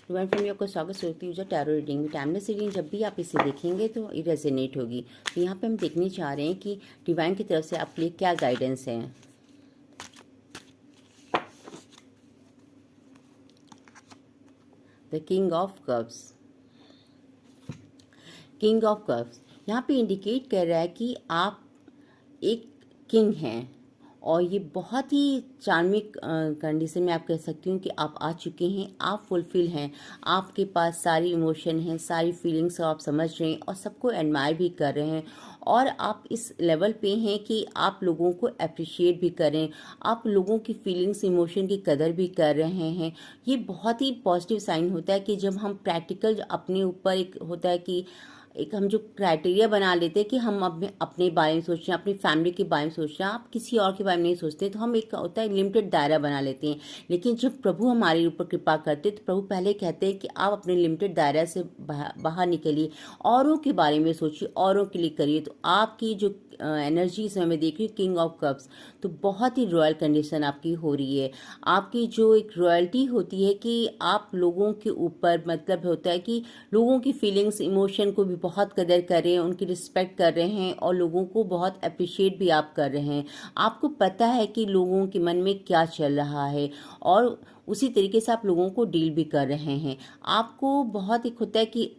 Divine family आपका स्वागत होती है टैरो रीडिंग में। टाइमलेस रीडिंग जब भी आप इसे देखेंगे तो ये रेजोनेट होगी। तो यहाँ पे हम देखने चाह रहे हैं कि डिवाइन की तरफ से आपके लिए क्या गाइडेंस है। The king of cups. King of cups यहाँ पे इंडिकेट कर रहा है कि आप एक किंग हैं और ये बहुत ही चार्मिक कंडीशन में आप कह सकती हूँ कि आप आ चुके हैं। आप फुलफिल हैं, आपके पास सारी इमोशन हैं, सारी फीलिंग्स आप समझ रहे हैं और सबको एडमायर भी कर रहे हैं। और आप इस लेवल पे हैं कि आप लोगों को अप्रिशिएट भी करें, आप लोगों की फीलिंग्स इमोशन की कदर भी कर रहे हैं। ये बहुत ही पॉजिटिव साइन होता है कि जब हम प्रैक्टिकल अपने ऊपर एक होता है कि एक हम जो क्राइटेरिया बना लेते हैं कि हम अपने बारे में सोच रहे हैं, अपनी फैमिली के बारे में सोच रहे हैं, आप किसी और के बारे में नहीं सोचते, तो हम एक होता है लिमिटेड दायरा बना लेते हैं। लेकिन जब प्रभु हमारे ऊपर कृपा करते हैं तो प्रभु पहले कहते हैं कि आप अपने लिमिटेड दायरा से बाहर निकलिए, औरों के बारे में सोचिए, औरों के लिए करिए। तो आपकी जो एनर्जी इस समय मैं देख रही हूँ किंग ऑफ कप्स, तो बहुत ही रॉयल कंडीशन आपकी हो रही है। आपकी जो एक रॉयल्टी होती है कि आप लोगों के ऊपर मतलब होता है कि लोगों की फीलिंग्स इमोशन को भी बहुत कदर कर रहे हैं, उनकी रिस्पेक्ट कर रहे हैं और लोगों को बहुत अप्रिशिएट भी आप कर रहे हैं। आपको पता है कि लोगों के मन में क्या चल रहा है और उसी तरीके से आप लोगों को डील भी कर रहे हैं। आपको बहुत एक होता है कि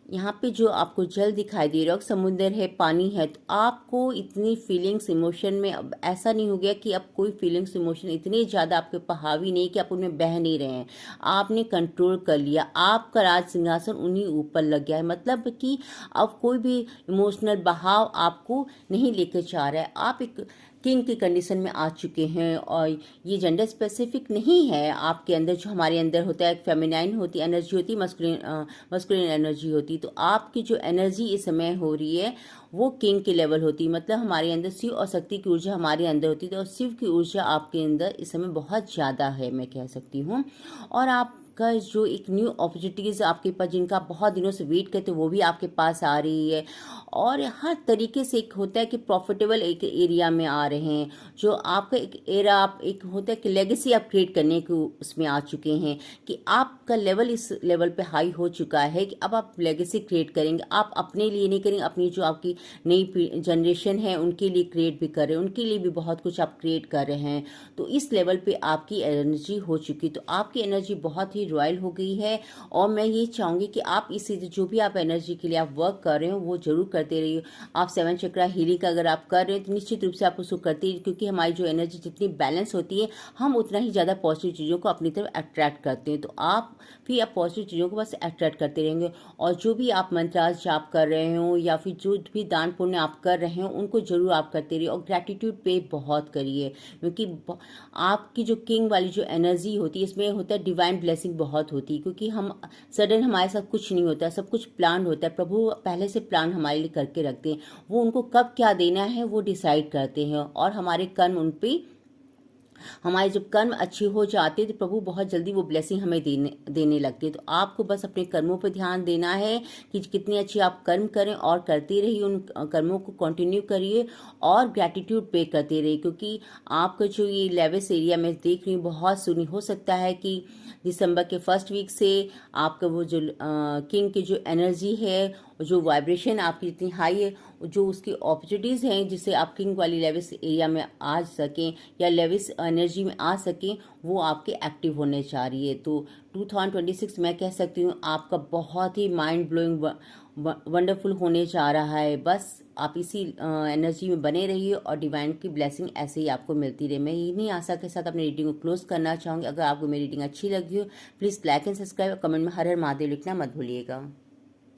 यहाँ पे जो आपको जल दिखाई दे रहा है, समुद्र है, पानी है, तो आपको इतनी फीलिंग्स इमोशन में अब ऐसा नहीं हो गया कि अब कोई फीलिंग्स इमोशन इतने ज़्यादा आपके ऊपर हावी नहीं कि आप उनमें बह नहीं रहे हैं। आपने कंट्रोल कर लिया, आपका राज सिंहासन उन्हीं ऊपर लग गया है। मतलब कि अब कोई भी इमोशनल बहाव आपको नहीं लेकर जा रहा है। आप एक किंग की कंडीशन में आ चुके हैं और ये जेंडर स्पेसिफिक नहीं है। आपके अंदर जो हमारे अंदर होता है, एक फेमिनाइन होती एनर्जी होती, मस्कुलिन एनर्जी होती। तो आपकी जो एनर्जी इस समय हो रही है वो किंग के लेवल होती है। मतलब हमारे अंदर शिव और शक्ति की ऊर्जा हमारे अंदर होती है, तो शिव की ऊर्जा आपके अंदर इस समय बहुत ज़्यादा है, मैं कह सकती हूँ। और आप का जो एक न्यू अपॉर्चुनिटीज़ आपके पास, जिनका बहुत दिनों से वेट करते, वो भी आपके पास आ रही है। और हर तरीके से एक होता है कि प्रॉफिटेबल एक एरिया में आ रहे हैं। जो आपका एक एरा, आप एक होता है कि लेगेसी आप क्रिएट करने को उसमें आ चुके हैं कि आपका लेवल इस लेवल पे हाई हो चुका है कि अब आप लेगेसी क्रिएट करेंगे। आप अपने लिए नहीं करेंगे, अपनी जो आपकी नई जनरेशन है उनके लिए क्रिएट भी कर रहे हैं, उनके लिए भी बहुत कुछ आप क्रिएट कर रहे हैं। तो इस लेवल पे आपकी एनर्जी हो चुकी, तो आपकी एनर्जी बहुत ही रॉयल हो गई है। और मैं ये चाहूँगी कि आप इसी जो भी आप एनर्जी के लिए आप वर्क कर रहे हो वो जरूर करते रहिए। आप 7 चक्रा हीलिंग अगर आप कर रहे हैं तो निश्चित रूप से आप उसको करते रहिए, क्योंकि हमारी जो एनर्जी जितनी बैलेंस होती है हम उतना ही ज़्यादा पॉजिटिव चीज़ों को अपनी तरफ अट्रैक्ट करते हैं। तो आप भी आप पॉजिटिव चीज़ों को बस अट्रैक्ट करते रहेंगे। और जो भी आप मंत्रास जाप कर रहे हो या फिर जो भी दान पुण्य आप कर रहे हो उनको जरूर आप करते रहिए। और ग्रैटिट्यूड पे बहुत करिए, क्योंकि आपकी जो किंग वाली जो एनर्जी होती है इसमें होता है डिवाइन ब्लेसिंग बहुत होती है। क्योंकि हम सडन हमारे साथ कुछ नहीं होता, सब कुछ प्लान होता है। प्रभु पहले से प्लान हमारे लिए करके रखते हैं, वो उनको कब क्या देना है वो डिसाइड करते हैं। और हमारे कर्म उन पे, हमारे जब कर्म अच्छे हो जाते हैं तो प्रभु बहुत जल्दी वो ब्लेसिंग हमें देने लगते हैं। तो आपको बस अपने कर्मों पर ध्यान देना है कि कितने अच्छे आप कर्म करें और करते रहिए, उन कर्मों को कंटिन्यू करिए और ग्रैटिट्यूड पे करते रहिए। क्योंकि आपका जो ये लेवल्स एरिया में देख रही हूँ बहुत सुनी, हो सकता है कि दिसंबर के फर्स्ट वीक से आपका वो जो किंग की जो एनर्जी है, जो वाइब्रेशन आपकी इतनी हाई है, जो उसकी अपॉर्चुनिटीज़ हैं जिससे आप किंग वाली लेविस एरिया में आ सकें या लेविस एनर्जी में आ सकें, वो आपके एक्टिव होने जा रही है। तो 2026 मैं कह सकती हूँ आपका बहुत ही माइंड ब्लोइंग वंडरफुल होने जा रहा है। बस आप इसी एनर्जी में बने रहिए और डिवाइन की ब्लेसिंग ऐसे ही आपको मिलती रहे। मैं इन्हीं आशा के साथ अपनी रीडिंग को क्लोज करना चाहूँगी। अगर आपको मेरी रीडिंग अच्छी लगी हो प्लीज़ लाइक एंड सब्सक्राइब और कमेंट में हर हर महादेव लिखना मत भूलिएगा।